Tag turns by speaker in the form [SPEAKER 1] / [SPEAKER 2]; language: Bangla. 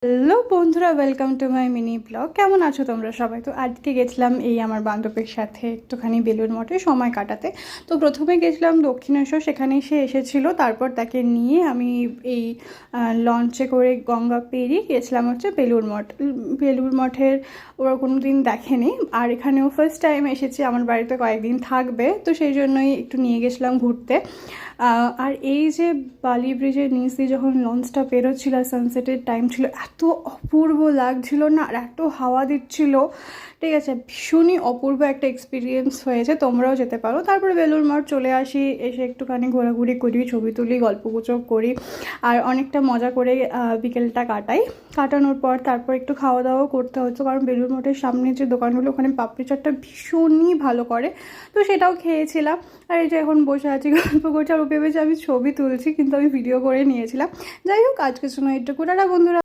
[SPEAKER 1] হ্যালো বন্ধুরা, welcome to my mini blog. কেমন আছো তোমরা সবাই? তো আজকে গেছিলাম এই আমার বান্ধবীর সাথে একটুখানি বেলুড় মঠে সময় কাটাতে। তো প্রথমে গেছিলাম দক্ষিণেশ্বর, সেখানেই সে এসেছিলো। তারপর তাকে নিয়ে আমি এই লঞ্চে করে গঙ্গা পেরিয়ে গেছিলাম হচ্ছে বেলুড় মঠ। বেলুড় মঠের ওরা কোনো দিন দেখেনি, আর এখানেও ফার্স্ট টাইম এসেছে, আমার বাড়িতে কয়েকদিন থাকবে, তো সেই জন্যই একটু নিয়ে গেছিলাম ঘুরতে। আর এই যে বালি ব্রিজের নিচ দিয়ে যখন লঞ্চটা বেরোচ্ছিল, সানসেটের টাইম ছিল, এত অপূর্ব লাগছিল না, আর এত হাওয়া দিচ্ছিল, ঠিক আছে, ভীষণই অপূর্ব একটা এক্সপিরিয়েন্স হয়েছে। তোমরাও যেতে পারো। তারপরে বেলুড় মঠ চলে আসি, এসে একটুখানি ঘোরাঘুরি করি, ছবি তুলি, গল্পগুজব করি, আর অনেকটা মজা করে বিকেলটা কাটানোর পর তারপর একটু খাওয়া দাওয়াও করতে হতো, কারণ বেলুড় মঠের সামনে যে দোকানগুলো, ওখানে পাপড়ি চাটটা ভীষণই ভালো করে, তো সেটাও খেয়েছিলাম। আর এই যে এখন বসে আছি, গল্প করছি, আর ও ভেবেছে আমি ছবি তুলছি, কিন্তু আমি ভিডিও করে নিয়েছিলাম। যাই হোক, আজকের জন্য এইটুকু। টাটা বন্ধুরা।